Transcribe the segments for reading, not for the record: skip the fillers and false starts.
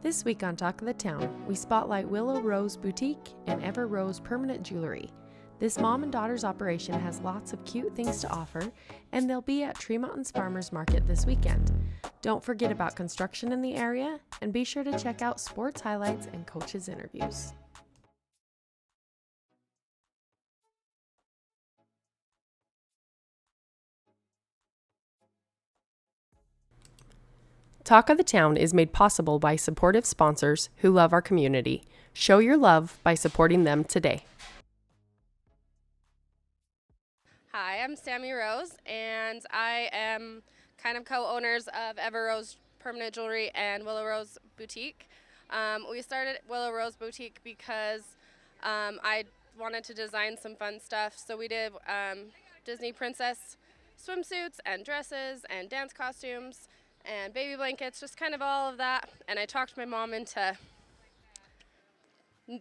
This week on Talk of the Town, we spotlight Willow Rose Boutique and Ever Rose Permanent Jewelry. This mom and daughter's operation has lots of cute things to offer, and they'll be at Tremonton's Farmers Market this weekend. Don't forget about construction in the area, and be sure to check out sports highlights and coaches' interviews. Talk of the Town is made possible by supportive sponsors who love our community. Show your love by supporting them today. Hi, I'm Sammy Rose, and I am kind of co-owners of Ever Rose Permanent Jewelry and Willow Rose Boutique. We started Willow Rose Boutique because I wanted to design some fun stuff. So we did Disney princess swimsuits and dresses and dance costumes and baby blankets, just kind of all of that. And I talked my mom into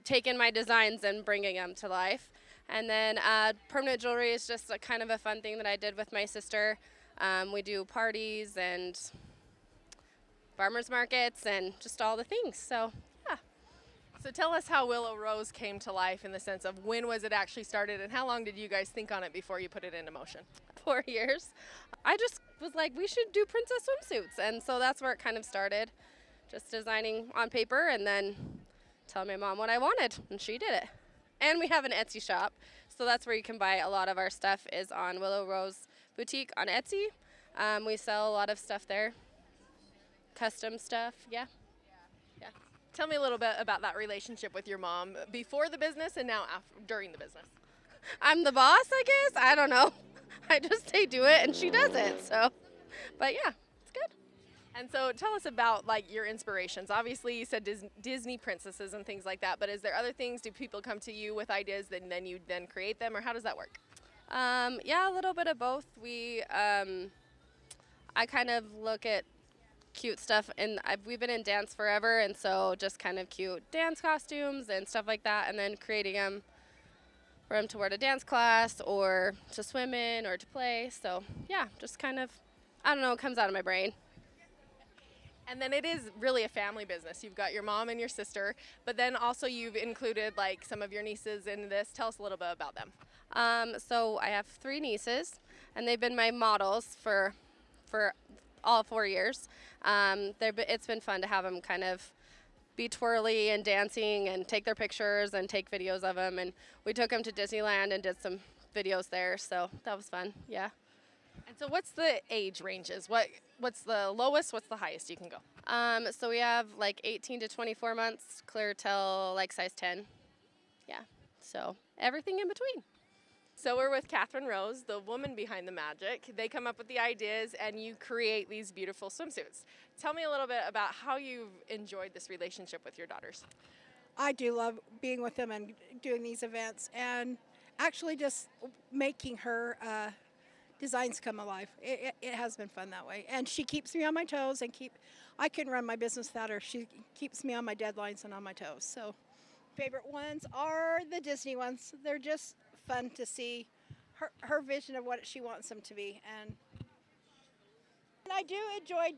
taking my designs and bringing them to life. And then permanent jewelry is just a kind of a fun thing that I did with my sister. We do parties and farmers markets and just all the things. So, yeah. So tell us how Willow Rose came to life in the sense of when was it actually started and how long did you guys think on it before you put it into motion? 4 years. I just was like, we should do princess swimsuits. And so that's where it kind of started. Just designing on paper and then telling my mom what I wanted. And she did it. And we have an Etsy shop. So that's where you can buy a lot of our stuff is on Willow Rose Boutique on Etsy. We sell a lot of stuff there. Custom stuff, yeah. Tell me a little bit about that relationship with your mom before the business and now during the business. I'm the boss, I guess. I don't know. I just say do it and she does it. So, but yeah, it's good. And so tell us about like your inspirations. Obviously you said Disney princesses and things like that, but is there other things? Do people come to you with ideas and then you then create them, or how does that work? Yeah, a little bit of both. I kind of look at cute stuff, and we've been in dance forever, and so just kind of cute dance costumes and stuff like that, and then creating them for them to wear to dance class or to swim in or to play. So yeah, just kind of, I don't know, it comes out of my brain. And then it is really a family business. You've got your mom and your sister, but then also you've included like some of your nieces in this. Tell us a little bit about them. So I have 3 nieces, and they've been my models for all 4 years. It's been fun to have them kind of be twirly and dancing and take their pictures and take videos of them. And we took them to Disneyland and did some videos there, so that was fun, yeah. And so what's the age ranges? What's the lowest, what's the highest you can go? So we have like 18 to 24 months, clear till like size 10. Yeah, so everything in between. So we're with Catherine Rose, the woman behind the magic. They come up with the ideas and you create these beautiful swimsuits. Tell me a little bit about how you've enjoyed this relationship with your daughters. I do love being with them and doing these events and actually just making her designs come alive. It has been fun that way. And she keeps me on my toes and I couldn't run my business without her. She keeps me on my deadlines and on my toes. So favorite ones are the Disney ones. They're just fun to see her vision of what she wants them to be. And I do enjoy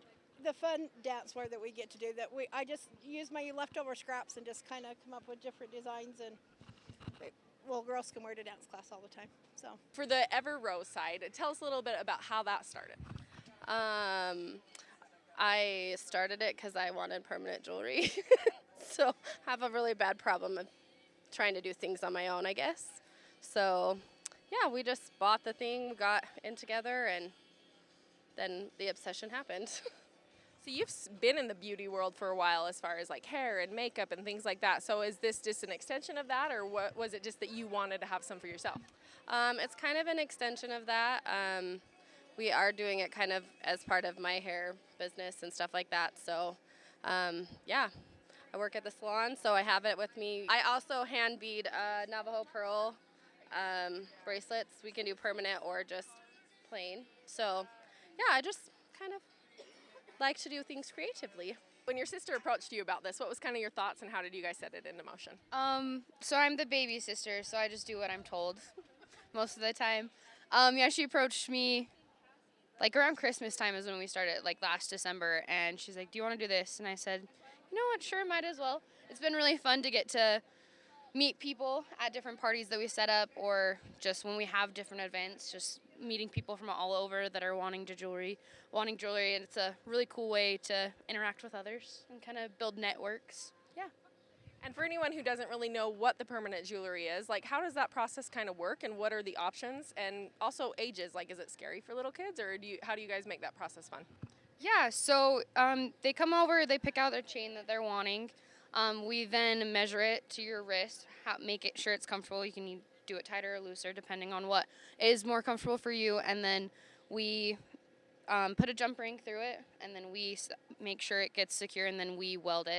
the fun dance wear that we get to do. I just use my leftover scraps and just kind of come up with different designs, and girls can wear to dance class all the time. So for the Ever Rose side, tell us a little bit about how that started. I started it because I wanted permanent jewelry. So I have a really bad problem of trying to do things on my own, I guess. So yeah, we just bought the thing, got in together, and then the obsession happened. So you've been in the beauty world for a while as far as like hair and makeup and things like that. So is this just an extension of that, or what was it just that you wanted to have some for yourself? It's kind of an extension of that. We are doing it kind of as part of my hair business and stuff like that. So yeah, I work at the salon, so I have it with me. I also hand bead Navajo pearl bracelets. We can do permanent or just plain. So yeah, I just kind of like to do things creatively. When your sister approached you about this, what was kind of your thoughts and how did you guys set it into motion? So I'm the baby sister, so I just do what I'm told most of the time. Yeah, she approached me like around Christmas time is when we started, like last December, and she's like, do you want to do this? And I said, you know what, sure, might as well. It's been really fun to get to meet people at different parties that we set up, or just when we have different events, just meeting people from all over that are wanting jewelry, and it's a really cool way to interact with others and kind of build networks. Yeah. And for anyone who doesn't really know what the permanent jewelry is, like how does that process kind of work and what are the options? And also ages, like is it scary for little kids, or how do you guys make that process fun? Yeah, so they come over, they pick out their chain that they're wanting. We then measure it to your wrist, make it sure it's comfortable. You can do it tighter or looser depending on what is more comfortable for you. And then we put a jump ring through it, and then we make sure it gets secure, and then we weld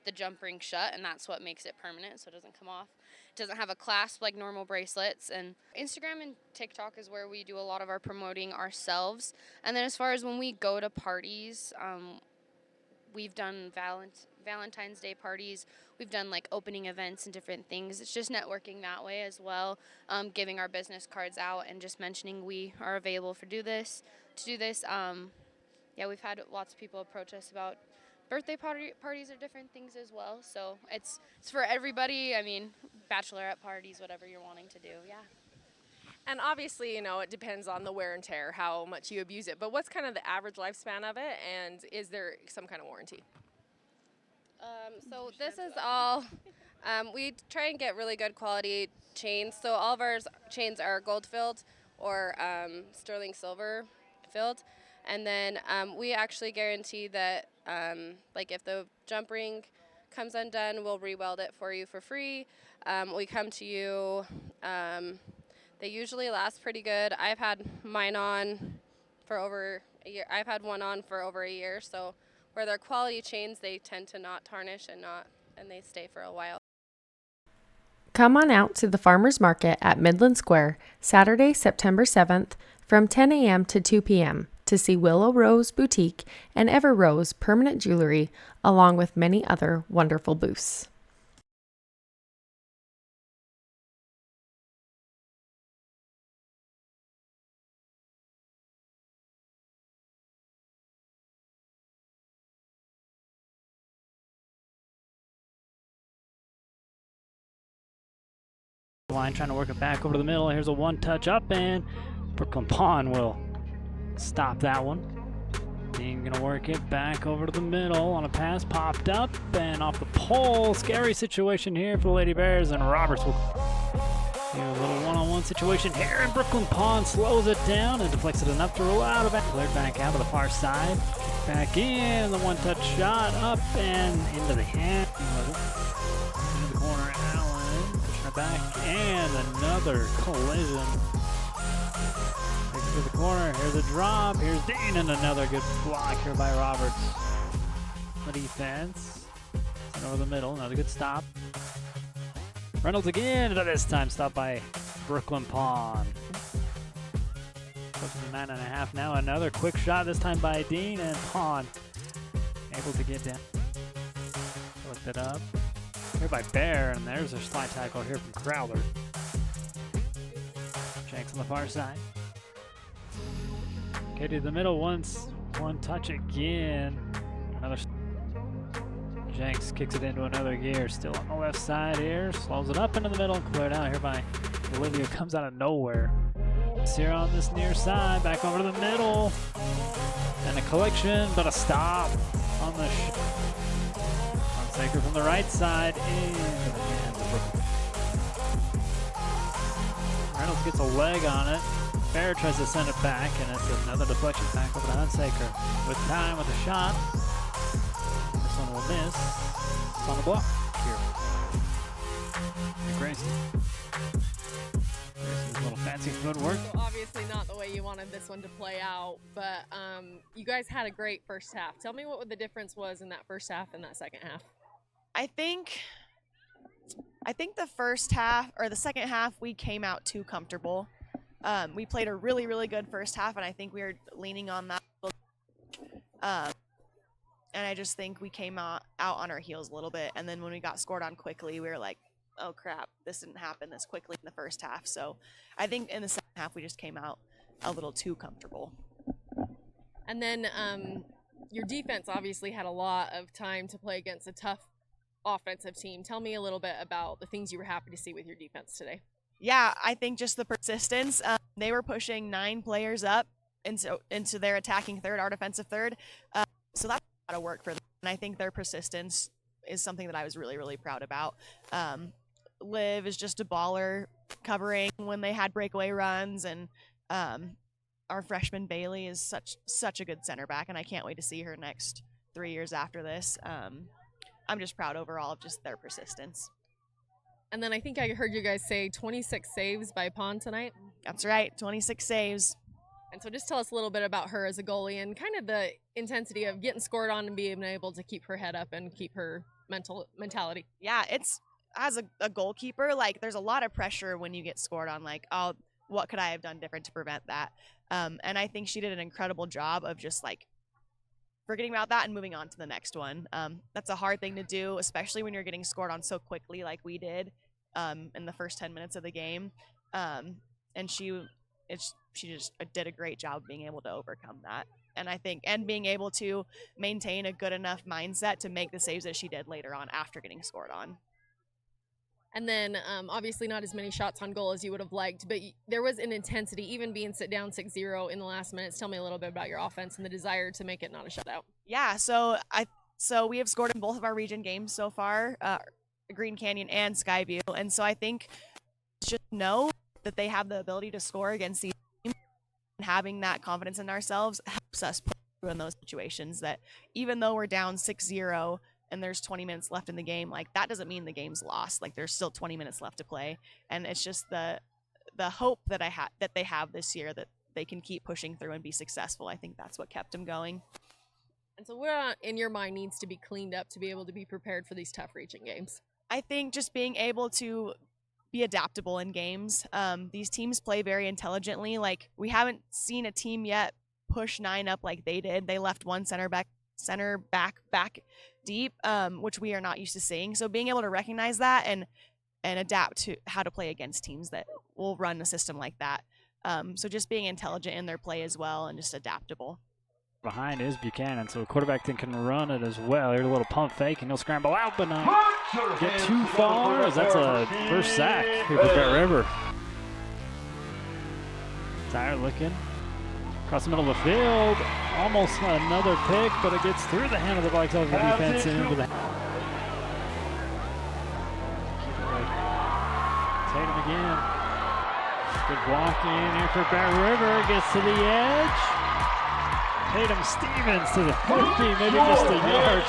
the jump ring shut, and that's what makes it permanent, so it doesn't come off. It doesn't have a clasp like normal bracelets. And Instagram and TikTok is where we do a lot of our promoting ourselves. And then as far as when we go to parties, we've done Valentine's Day parties. We've done like opening events and different things. It's just networking that way as well, giving our business cards out and just mentioning we are available to do this. Yeah, we've had lots of people approach us about birthday parties or different things as well. So it's for everybody. I mean, bachelorette parties, whatever you're wanting to do. Yeah. And obviously, it depends on the wear and tear, how much you abuse it. But what's kind of the average lifespan of it, and is there some kind of warranty? So this is all, we try and get really good quality chains. So all of our chains are gold filled or sterling silver filled. And then we actually guarantee that, like if the jump ring comes undone, we'll re-weld it for you for free. We come to you. They usually last pretty good. I've had mine on for over a year. I've had one on for over a year. So where they're quality chains, they tend to not tarnish and they stay for a while. Come on out to the Farmers Market at Midland Square, Saturday, September 7th from 10 a.m. to 2 p.m. to see Willow Rose Boutique and Ever Rose Permanent Jewelry, along with many other wonderful booths. Line trying to work it back over to the middle. Here's a one touch up, and Brooklyn Pawn will stop that one. Dean gonna work it back over to the middle on a pass, popped up and off the pole. Scary situation here for the Lady Bears, and Roberts will do a little one-on-one situation here, and Brooklyn Pawn slows it down and deflects it enough to roll out of it. Cleared back out to the far side, back in, the one-touch shot up and into the hand. Into the corner, Allen pushing it back, and another collision. To the corner, here's a drop, here's Dean, and another good block here by Roberts. The defense, and over the middle, another good stop. Reynolds again, but this time stopped by Brooklyn Pawn. Close to 9.5 now, another quick shot, this time by Dean, and Pawn able to get down. Lift it up, here by Bear, and there's a slide tackle here from Crowder. Shanks on the far side. Okay, to the middle once, one touch again. Another Jenks kicks it into another gear. Still on the left side here, slows it up into the middle, cleared out here by Olivia. Comes out of nowhere. It's here on this near side, back over to the middle, and a collection, but a stop on the on Saker from the right side into the hands of Brooklyn. Reynolds gets a leg on it. Bear tries to send it back, and it's another deflection back over to Hunsaker. With time, with a shot. This one will miss. It's on the block here. Grayson. Grayson's little fancy footwork. So obviously not the way you wanted this one to play out, but you guys had a great first half. Tell me what the difference was in that first half and that second half. I think the first half, or the second half, we came out too comfortable. We played a really, really good first half, and I think we were leaning on that. And I just think we came out on our heels a little bit. And then when we got scored on quickly, we were like, oh, crap, this didn't happen this quickly in the first half. So I think in the second half, we just came out a little too comfortable. And then Your defense obviously had a lot of time to play against a tough offensive team. Tell me a little bit about the things you were happy to see with your defense today. Yeah, I think just the persistence. They were pushing 9 players up into their attacking third, our defensive third. So that's a lot of work for them. And I think their persistence is something that I was really, really proud about. Liv is just a baller covering when they had breakaway runs, and our freshman Bailey is such a good center back, and I can't wait to see her next 3 years after this. I'm just proud overall of just their persistence. And then I think I heard you guys say 26 saves by Pond tonight. That's right, 26 saves. And so just tell us a little bit about her as a goalie and kind of the intensity of getting scored on and being able to keep her head up and keep her mentality. Yeah, it's as a goalkeeper, like there's a lot of pressure when you get scored on, like, oh, what could I have done different to prevent that? And I think she did an incredible job of just like forgetting about that and moving on to the next one. That's a hard thing to do, especially when you're getting scored on so quickly like we did in the first 10 minutes of the game. And she just did a great job of being able to overcome that. And I think, and being able to maintain a good enough mindset to make the saves that she did later on after getting scored on. And then obviously not as many shots on goal as you would have liked, but there was an intensity, even being sit down 6-0 in the last minutes. Tell me a little bit about your offense and the desire to make it not a shutout. Yeah, so we have scored in both of our region games so far, Green Canyon and Skyview. And so I think just know that they have the ability to score against these teams, and having that confidence in ourselves helps us push through in those situations, that even though we're down 6-0 and there's 20 minutes left in the game, like that doesn't mean the game's lost. Like there's still 20 minutes left to play. And it's just the hope that that they have this year, that they can keep pushing through and be successful. I think that's what kept them going. And so what in your mind needs to be cleaned up to be able to be prepared for these tough region games? I think just being able to be adaptable in games. These teams play very intelligently. Like we haven't seen a team yet push 9 up like they did. They left one center back deep, which we are not used to seeing. So being able to recognize that and adapt to how to play against teams that will run a system like that. So just being intelligent in their play as well and just adaptable. Behind is Buchanan, so the quarterback can run it as well. Here's a little pump fake, and he'll scramble out, but not get too far, as that's a first sack here for Bear River. Tyre looking across the middle of the field, almost another pick, but it gets through the hand of the Vikes over the defense and into the Tatum again. Good blocking here for Bear River, gets to the edge. Tatum Stevens to the 50, maybe just a yard.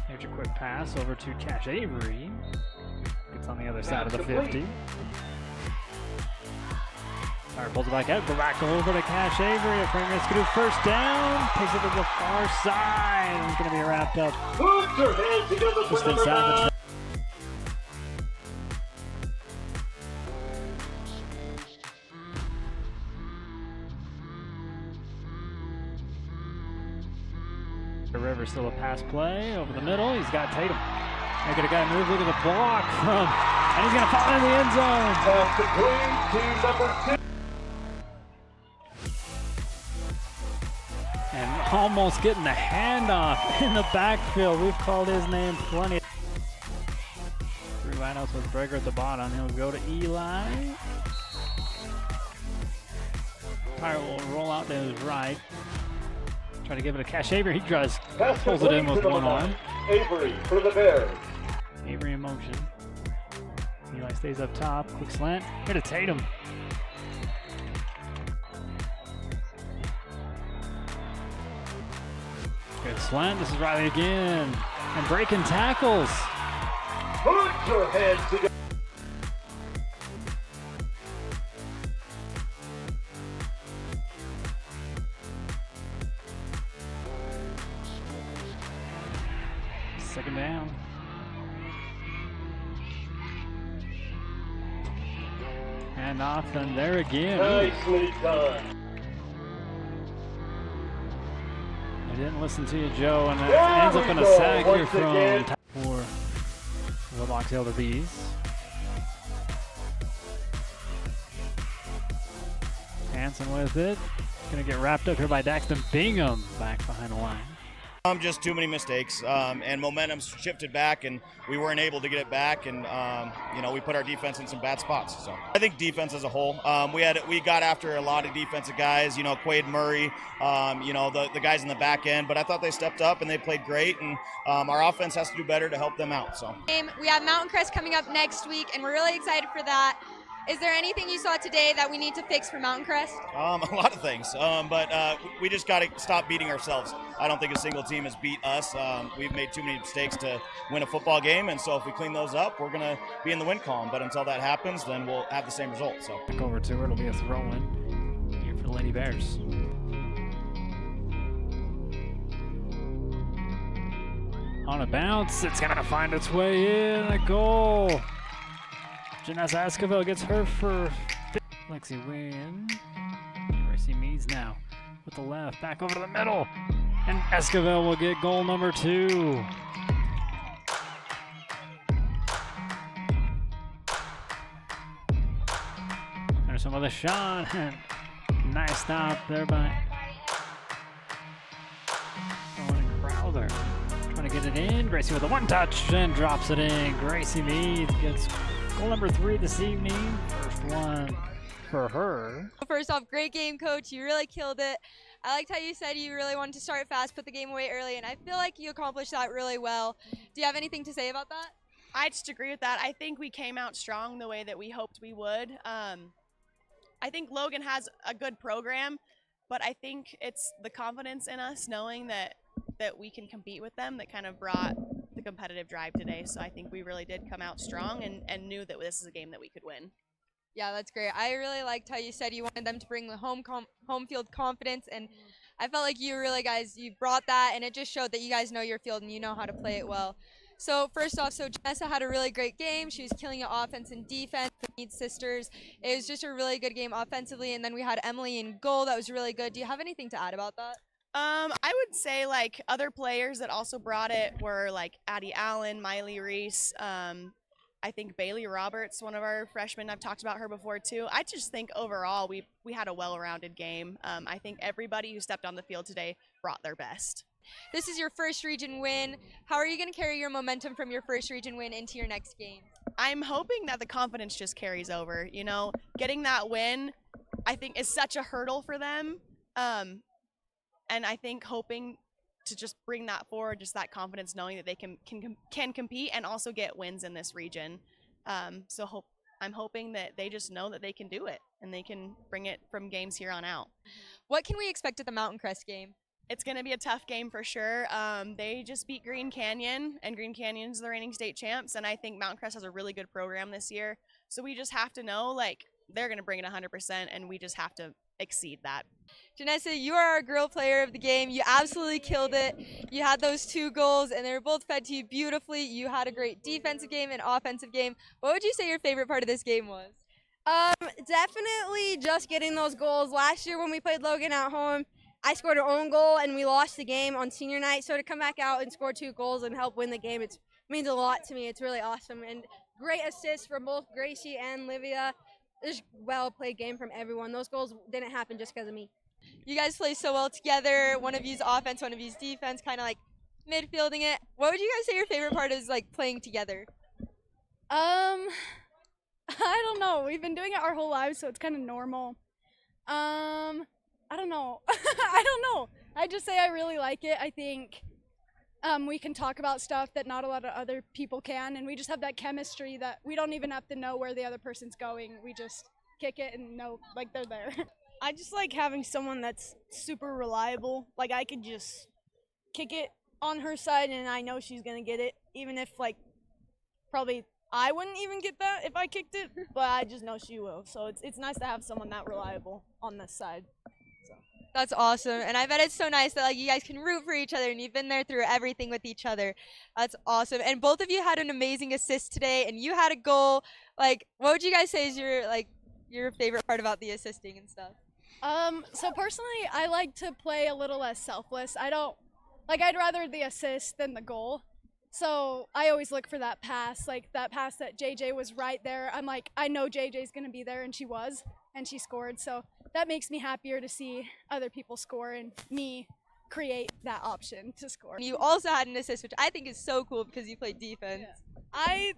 Here's your quick pass over to Cash Avery. Gets on the other side of the 50. All right, pulls it back out, go back over to Cash Avery. A frame race to do first down. Takes it to the far side. And it's going to be wrapped up just inside the River, still a pass play over the middle. He's got Tatum. Making a guy move. Look at the block from, and he's going to fall in the end zone. Pass complete to number 2. And almost getting the handoff in the backfield. We've called his name plenty. 3 wideouts with Breger at the bottom. He'll go to Eli. Tyre will roll out to his right. Try to give it a Cash Avery. He tries, pulls it in with one arm. Avery for the Bears. Avery in motion. Eli stays up top. Quick slant. Here to Tatum. Good slant. This is Riley again. And breaking tackles. Put your hands together. Second down. And off and there again. Nicely done. I didn't listen to you, Joe, and it ends up in a sack here from for the Box Elder Bees. Hanson with it. Gonna get wrapped up here by Daxton Bingham back behind the line. Just too many mistakes, and momentum shifted back, and we weren't able to get it back, and we put our defense in some bad spots. So I think defense as a whole, we got after a lot of defensive guys, Quade Murray, the guys in the back end, but I thought they stepped up and they played great, and our offense has to do better to help them out. So we have Mountain Crest coming up next week, and we're really excited for that. Is there anything you saw today that we need to fix for Mountain Crest? A lot of things, but we just got to stop beating ourselves. I don't think a single team has beat us. We've made too many mistakes to win a football game, and so if we clean those up, we're going to be in the win column. But until that happens, then we'll have the same result. So back over to her. It'll be a throw-in here for the Lady Bears. On a bounce, it's going to find its way in. A goal. Janessa Esquivel gets her for Lexi Wynn. Gracie Meads now with the left, back over to the middle. And Esquivel will get goal number 2. There's some other shot. Nice stop there by Owen Crowther. Trying to get it in. Gracie with a one touch and drops it in. Gracie Meads gets goal number 3 this evening. First one for her. First off, great game, Coach. You really killed it. I liked how you said you really wanted to start fast, put the game away early, and I feel like you accomplished that really well. Do you have anything to say about that? I just agree with that. I think we came out strong the way that we hoped we would. I think Logan has a good program, but I think it's the confidence in us knowing that we can compete with them that kind of brought the competitive drive today. So I think we really did come out strong and knew that this is a game that we could win. Yeah, that's great. I really liked how you said you wanted them to bring the home field confidence, and I felt like you brought that, and it just showed that you guys know your field and you know how to play it well. So first off, Janessa had a really great game. She was killing it offense and defense. The Mead sisters. It was just a really good game offensively, and then we had Emily in goal. That was really good. Do you have anything to add about that? I would say like other players that also brought it were like Addie Allen, Miley Reese, I think Bailey Roberts, one of our freshmen. I've talked about her before too. I just think overall we had a well-rounded game. I think everybody who stepped on the field today brought their best. This is your first region win. How are you going to carry your momentum from your first region win into your next game? I'm hoping that the confidence just carries over. Getting that win, I think, is such a hurdle for them. And I think hoping to just bring that forward, just that confidence, knowing that they can compete and also get wins in this region. I'm hoping that they just know that they can do it and they can bring it from games here on out. What can we expect at the Mountain Crest game? It's going to be a tough game for sure. They just beat Green Canyon, and Green Canyon's the reigning state champs, and I think Mountain Crest has a really good program this year. So we just have to know, they're going to bring it 100%, and we just have to exceed that. Janessa, you are our girl player of the game. You absolutely killed it. You had those 2 goals, and they were both fed to you beautifully. You had a great defensive game and offensive game. What would you say your favorite part of this game was? Definitely just getting those goals. Last year when we played Logan at home, I scored our own goal, and we lost the game on senior night. So to come back out and score 2 goals and help win the game, it means a lot to me. It's really awesome. And great assists from both Gracie and Livia. Just well-played game from everyone. Those goals didn't happen just because of me. You guys play so well together. One of you's offense, one of you's defense, kind of like midfielding it. What would you guys say your favorite part is playing together? I don't know. We've been doing it our whole lives, so it's kind of normal. I don't know. I don't know. I just say I really like it. I think we can talk about stuff that not a lot of other people can, and we just have that chemistry that we don't even have to know where the other person's going. We just kick it and know they're there. I just like having someone that's super reliable. I could just kick it on her side and I know she's going to get it, even if probably I wouldn't even get that if I kicked it, but I just know she will. So it's nice to have someone that reliable on this side. That's awesome, and I bet it's so nice that you guys can root for each other, and you've been there through everything with each other. That's awesome, and both of you had an amazing assist today, and you had a goal. What would you guys say is your favorite part about the assisting and stuff? So personally, I like to play a little less selfless. I'd rather the assist than the goal. So I always look for that pass, that pass that JJ was right there. I know JJ's gonna be there, and she was, and she scored. So that makes me happier to see other people score and me create that option to score. You also had an assist, which I think is so cool because you played defense. I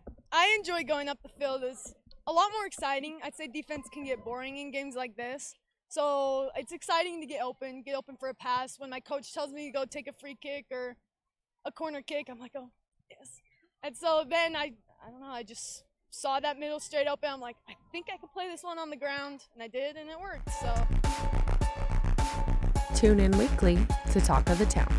enjoy going up the field. It's a lot more exciting. I'd say defense can get boring in games like this. So it's exciting to get open for a pass. When my coach tells me to go take a free kick or a corner kick, I'm like, oh, yes. And so then I don't know, I just saw that middle straight open. I'm like, I think I could play this one on the ground, and I did, and it worked. So Tune in weekly to Talk of the Town.